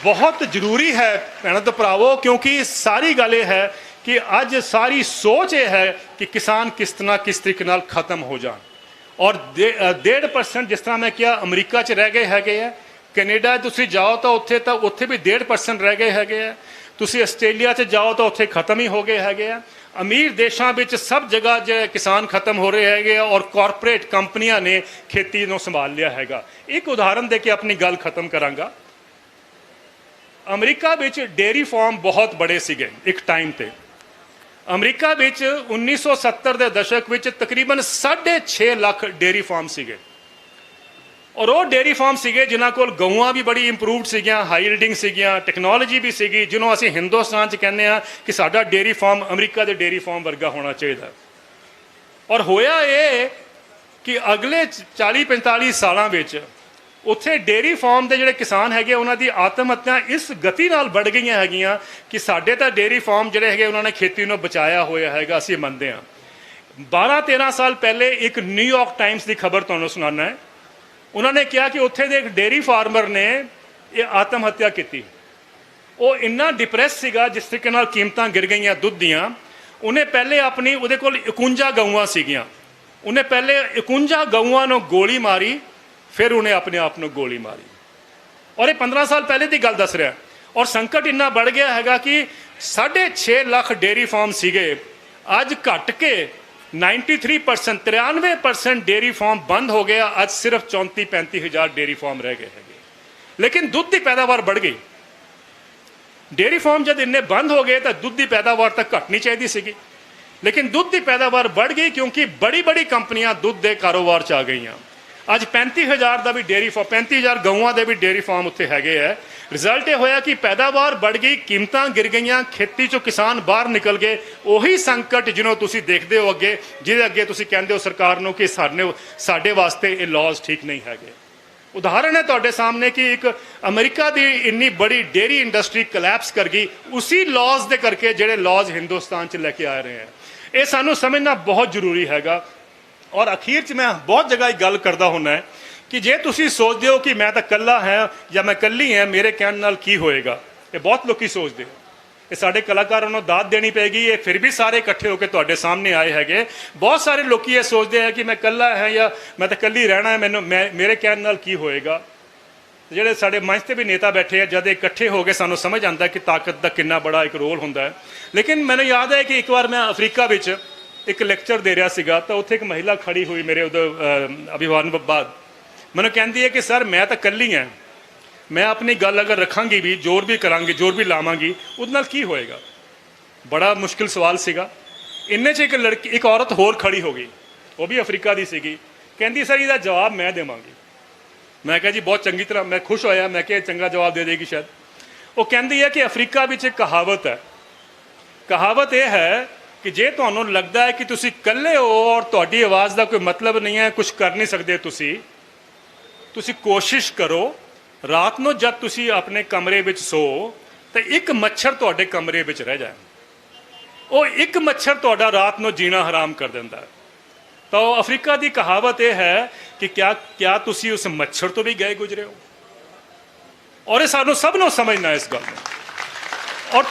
ਬਹੁਤ ਜ਼ਰੂਰੀ ਹੈ ਭੈਣਾਂ ਤੇ ਭਰਾਵੋ, ਕਿਉਂਕਿ ਸਾਰੀ ਗੱਲ ਇਹ ਹੈ ਕਿ ਅੱਜ ਸਾਰੀ ਸੋਚ ਇਹ ਹੈ ਕਿ ਕਿਸਾਨ ਕਿਸ ਤਰੀਕੇ ਨਾਲ ਖਤਮ ਹੋ ਜਾਣ। ਔਰ 1.5% ਜਿਸ ਤਰ੍ਹਾਂ ਮੈਂ ਕਿਹਾ ਅਮਰੀਕਾ 'ਚ ਰਹਿ ਗਏ ਹੈਗੇ ਆ, ਕੈਨੇਡਾ ਤੁਸੀਂ ਜਾਓ ਤਾਂ ਉੱਥੇ ਵੀ 1.5% ਰਹਿ ਗਏ ਹੈਗੇ ਆ, ਤੁਸੀਂ ਆਸਟ੍ਰੇਲੀਆ 'ਚ ਜਾਓ ਤਾਂ ਉੱਥੇ ਖਤਮ ਹੀ ਹੋ ਗਏ ਹੈਗੇ ਆ। ਅਮੀਰ ਦੇਸ਼ਾਂ ਵਿੱਚ ਸਭ ਜਗ੍ਹਾ ਜੇ ਕਿਸਾਨ ਖਤਮ ਹੋ ਰਹੇ ਹੈਗੇ ਆ ਔਰ ਕਾਰਪੋਰੇਟ ਕੰਪਨੀਆਂ ਨੇ ਖੇਤੀ ਨੂੰ ਸੰਭਾਲ ਲਿਆ ਹੈਗਾ। ਇੱਕ ਉਦਾਹਰਨ ਦੇ ਕੇ ਆਪਣੀ ਗੱਲ ਖਤਮ ਕਰਾਂਗਾ। ਅਮਰੀਕਾ ਵਿੱਚ ਡੇਅਰੀ ਫਾਰਮ ਬਹੁਤ ਬੜੇ ਸੀਗੇ ਇੱਕ ਟਾਈਮ ਤੇ। ਅਮਰੀਕਾ ਵਿੱਚ 1970 ਦੇ ਦਸ਼ਕ ਵਿੱਚ ਤਕਰੀਬਨ 6.5 ਲੱਖ ਡੇਅਰੀ ਫਾਰਮ ਸੀਗੇ, ਔਰ ਉਹ ਡੇਅਰੀ ਫਾਰਮ ਸੀਗੇ ਜਿਨ੍ਹਾਂ ਕੋਲ ਗਊਆਂ ਵੀ ਬੜੀ ਇੰਪਰੂਵਡ ਸੀਗੀਆਂ, ਹਾਈ ਰੀਡਿੰਗ ਸੀਗੀਆਂ, ਟੈਕਨੋਲੋਜੀ ਵੀ ਸੀਗੀ, ਜਿਹਨੂੰ ਅਸੀਂ ਹਿੰਦੁਸਤਾਨ 'ਚ ਕਹਿੰਦੇ ਹਾਂ ਕਿ ਸਾਡਾ ਡੇਅਰੀ ਫਾਰਮ ਅਮਰੀਕਾ ਦੇ ਡੇਅਰੀ ਫਾਰਮ ਵਰਗਾ ਹੋਣਾ ਚਾਹੀਦਾ। ਔਰ ਹੋਇਆ ਇਹ ਕਿ ਅਗਲੇ 40-45 ਸਾਲਾਂ ਵਿੱਚ ਉੱਥੇ ਡੇਅਰੀ ਫਾਰਮ ਦੇ ਜਿਹੜੇ ਕਿਸਾਨ ਹੈਗੇ ਉਹਨਾਂ ਦੀ ਆਤਮ ਹੱਤਿਆ ਇਸ ਗਤੀ ਨਾਲ ਵੱਧ ਗਈਆਂ ਹੈਗੀਆਂ ਕਿ ਸਾਡੇ ਤਾਂ ਡੇਅਰੀ ਫਾਰਮ ਜਿਹੜੇ ਹੈਗੇ ਉਹਨਾਂ ਨੇ ਖੇਤੀ ਨੂੰ ਬਚਾਇਆ ਹੋਇਆ ਹੈਗਾ, ਅਸੀਂ ਮੰਨਦੇ ਹਾਂ। 12-13 ਸਾਲ ਪਹਿਲੇ ਇੱਕ ਨਿਊਯਾਰਕ ਟਾਈਮਸ ਦੀ ਖਬਰ ਤੁਹਾਨੂੰ ਸੁਣਾਉਣਾ ਹੈ। ਉਹਨਾਂ ਨੇ ਕਿਹਾ ਕਿ ਉੱਥੇ ਦੇ ਇੱਕ ਡੇਅਰੀ ਫਾਰਮਰ ਨੇ ਇਹ ਆਤਮ ਹੱਤਿਆ ਕੀਤੀ। ਉਹ ਇੰਨਾ ਡਿਪਰੈਸ ਸੀਗਾ ਜਿਸ ਤਰੀਕੇ ਨਾਲ ਕੀਮਤਾਂ ਗਿਰ ਗਈਆਂ ਦੁੱਧ ਦੀਆਂ। ਉਹਨੇ ਪਹਿਲੇ ਉਹਦੇ ਕੋਲ 51 ਗਊਆਂ ਸੀਗੀਆਂ, ਉਹਨੇ ਪਹਿਲੇ 51 ਗਊਆਂ ਨੂੰ ਗੋਲੀ ਮਾਰੀ, ਫਿਰ ਉਹਨੇ ਆਪਣੇ ਆਪ ਨੂੰ ਗੋਲੀ ਮਾਰੀ। ਔਰ ਇਹ 15 ਸਾਲ ਪਹਿਲੇ ਦੀ ਗੱਲ ਦੱਸ ਰਿਹਾ। ਔਰ ਸੰਕਟ ਇੰਨਾ ਵੱਧ ਗਿਆ ਹੈਗਾ ਕਿ 6.5 ਲੱਖ ਡੇਅਰੀ ਫਾਰਮ ਸੀਗੇ, ਅੱਜ ਘਟ ਕੇ 93% ਡੇਅਰੀ ਫਾਰਮ ਬੰਦ ਹੋ ਗਿਆ। ਅੱਜ ਸਿਰਫ 34-35 ਹਜ਼ਾਰ ਡੇਅਰੀ ਫਾਰਮ ਰਹਿ ਗਏ ਹੈਗੇ। ਲੇਕਿਨ ਦੁੱਧ ਦੀ ਪੈਦਾਵਾਰ ਵੱਧ ਗਈ। ਡੇਅਰੀ ਫਾਰਮ ਜਦ ਇੰਨੇ ਬੰਦ ਹੋ ਗਏ ਤਾਂ ਦੁੱਧ ਦੀ ਪੈਦਾਵਾਰ ਤਾਂ ਘਟਣੀ ਚਾਹੀਦੀ ਸੀਗੀ, ਲੇਕਿਨ ਦੁੱਧ ਦੀ ਪੈਦਾਵਾਰ ਵੱਧ ਗਈ ਕਿਉਂਕਿ ਬੜੀ ਕੰਪਨੀਆਂ ਦੁੱਧ ਦੇ ਕਾਰੋਬਾਰ 'ਚ ਆ ਗਈਆਂ। ਅੱਜ 35,000 ਦਾ ਵੀ ਡੇਅਰੀ ਫਾਰਮ, 35,000 ਗਊਆਂ ਦੇ ਵੀ ਡੇਅਰੀ ਫਾਰਮ ਉੱਥੇ ਹੈਗੇ ਹੈ। ਰਿਜ਼ਲਟ ਇਹ ਹੋਇਆ ਕਿ ਪੈਦਾਵਾਰ ਵੱਧ ਗਈ, ਕੀਮਤਾਂ ਗਿਰ ਗਈਆਂ, ਖੇਤੀ 'ਚੋਂ ਕਿਸਾਨ ਬਾਹਰ ਨਿਕਲ ਗਏ। ਉਹੀ ਸੰਕਟ ਜਿਹਨੂੰ ਤੁਸੀਂ ਦੇਖਦੇ ਹੋ ਅੱਗੇ, ਜਿਹਦੇ ਅੱਗੇ ਤੁਸੀਂ ਕਹਿੰਦੇ ਹੋ ਸਰਕਾਰ ਨੂੰ ਕਿ ਸਾਡੇ ਵਾਸਤੇ ਇਹ ਲਾਜ਼ ਠੀਕ ਨਹੀਂ ਹੈਗੇ। ਉਦਾਹਰਨ ਹੈ ਤੁਹਾਡੇ ਸਾਹਮਣੇ ਕਿ ਇੱਕ ਅਮਰੀਕਾ ਦੀ ਇੰਨੀ ਬੜੀ ਡੇਅਰੀ ਇੰਡਸਟਰੀ ਕਲੈਪਸ ਕਰ ਗਈ ਉसी ਲਾਜ਼ ਦੇ ਕਰਕੇ ਜਿਹੜੇ ਲਾਜ਼ ਹਿੰਦੁਸਤਾਨ 'ਚ ਲੈ ਕੇ ਆ ਰਹੇ ਹੈ। ਇਹ ਸਾਨੂੰ ਸਮਝਣਾ ਬਹੁਤ ਜ਼ਰੂਰੀ ਹੈਗਾ। ਔਰ ਅਖੀਰ 'ਚ ਮੈਂ ਬਹੁਤ ਜਗ੍ਹਾ ਇਹ ਗੱਲ ਕਰਦਾ ਹੁੰਦਾ ਹੈ ਕਿ ਜੇ ਤੁਸੀਂ ਸੋਚਦੇ ਹੋ ਕਿ ਮੈਂ ਤਾਂ ਇਕੱਲਾ ਹਾਂ ਜਾਂ ਮੈਂ ਇਕੱਲੀ ਹਾਂ, ਮੇਰੇ ਕਹਿਣ ਨਾਲ ਕੀ ਹੋਏਗਾ, ਇਹ ਬਹੁਤ ਲੋਕੀ ਸੋਚਦੇ ਹੋ। ਇਹ ਸਾਡੇ ਕਲਾਕਾਰਾਂ ਨੂੰ ਦਾਤ ਦੇਣੀ ਪਏਗੀ। ਇਹ ਫਿਰ ਵੀ ਸਾਰੇ ਇਕੱਠੇ ਹੋ ਕੇ ਤੁਹਾਡੇ ਸਾਹਮਣੇ ਆਏ ਹੈਗੇ। ਬਹੁਤ ਸਾਰੇ ਲੋਕੀ ਇਹ ਸੋਚਦੇ ਹੈ ਕਿ ਮੈਂ ਇਕੱਲਾ ਹਾਂ ਜਾਂ ਮੈਂ ਤਾਂ ਇਕੱਲੀ ਰਹਿਣਾ ਹੈ, ਮੇਰੇ ਕਹਿਣ ਨਾਲ ਕੀ ਹੋਏਗਾ। ਜਿਹੜੇ ਸਾਡੇ ਮੰਚ 'ਤੇ ਵੀ ਨੇਤਾ ਬੈਠੇ ਆ, ਜਦ ਇਕੱਠੇ ਹੋ ਕੇ ਸਾਨੂੰ ਸਮਝ ਆਉਂਦਾ ਕਿ ਤਾਕਤ ਦਾ ਕਿੰਨਾ ਬੜਾ ਇੱਕ ਰੋਲ ਹੁੰਦਾ ਹੈ। ਲੇਕਿਨ ਮੈਨੂੰ ਯਾਦ ਹੈ ਕਿ ਇੱਕ ਵਾਰ ਮੈਂ ਅਫਰੀਕਾ ਵਿੱਚ ਇੱਕ ਲੈਕਚਰ ਦੇ ਰਿਹਾ ਸੀਗਾ ਤਾਂ ਉੱਥੇ ਇੱਕ ਮਹਿਲਾ ਖੜੀ ਹੋਈ ਮੇਰੇ ਅਭਿਵਾਦਨ ਬਾਅਦ ਮੈਨੂੰ ਕਹਿੰਦੀ ਹੈ ਕਿ ਸਰ ਮੈਂ ਤਾਂ ਇਕੱਲੀ ਹਾਂ, ਮੈਂ ਆਪਣੀ ਗੱਲ ਅਗਰ ਰੱਖਾਂਗੀ ਵੀ, ਜ਼ੋਰ ਵੀ ਕਰਾਂਗੀ, ਜ਼ੋਰ ਵੀ ਲਾਵਾਂਗੀ, ਉਹਦੇ ਨਾਲ ਕੀ ਹੋਏਗਾ। बड़ा मुश्किल सवाल सीगा। इन्ने च एक औरत होर खड़ी हो गई, वो भी अफ्रीका की सीगी, कहती सर इसका जवाब मैं देवांगी। मैं कहा जी बहुत चंगी तरह, मैं खुश होया, मैं क्या चंगा जवाब दे देगी शायद। वो कहती है कि अफ्रीका में एक कहावत है, कहावत यह है कि जे तुहानू लगता है कि तुसी इकल्ले हो और तुहाडी आवाज़ का कोई मतलब नहीं है, कुछ कर नहीं सकते, तुसी कोशिश करो रात को जब तुसी अपने कमरे में सो तो एक मच्छर तुहाडे कमरे में रह जाए, वो एक मच्छर तुहाडा रात को जीना हराम कर देता है। तो अफ्रीका की कहावत यह है कि क्या तुसी उस मच्छर तो भी गए गुजरे हो, और ये सानू सबनों समझना इस गल में। और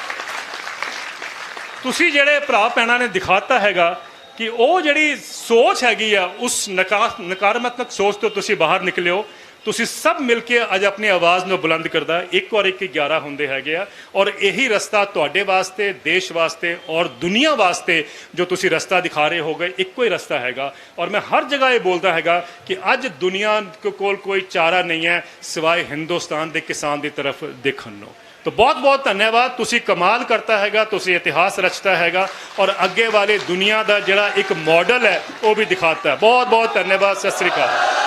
तुसी जेड़े भरा भैणां ने दिखाता हैगा कि वो जिहड़ी सोच हैगी आ, उस नकारात्मक सोच तो तुसी बाहर निकले हो। तुसी सब मिल के अज अपनी आवाज़ में बुलंद करदा, एक और एक 11 होंदे हैगे आ, और यही रस्ता तुहाडे वास्ते, देश वास्ते और दुनिया वास्ते जो तुसी रस्ता दिखा रहे हो गए, एक ही रस्ता हैगा। और मैं हर जगह ये बोलता हैगा कि अज दुनिया के कोल कोई चारा नहीं है सिवाय हिंदुस्तान के किसान की तरफ देखण नूं। तो बहुत बहुत धन्यवाद, तुसी कमाल करता हैगा, तुसी इतिहास रचता हैगा और अगे वाले दुनिया का जिहड़ा एक मॉडल है वो भी दिखाता है। बहुत बहुत धन्यवाद, सत श्री अकाल।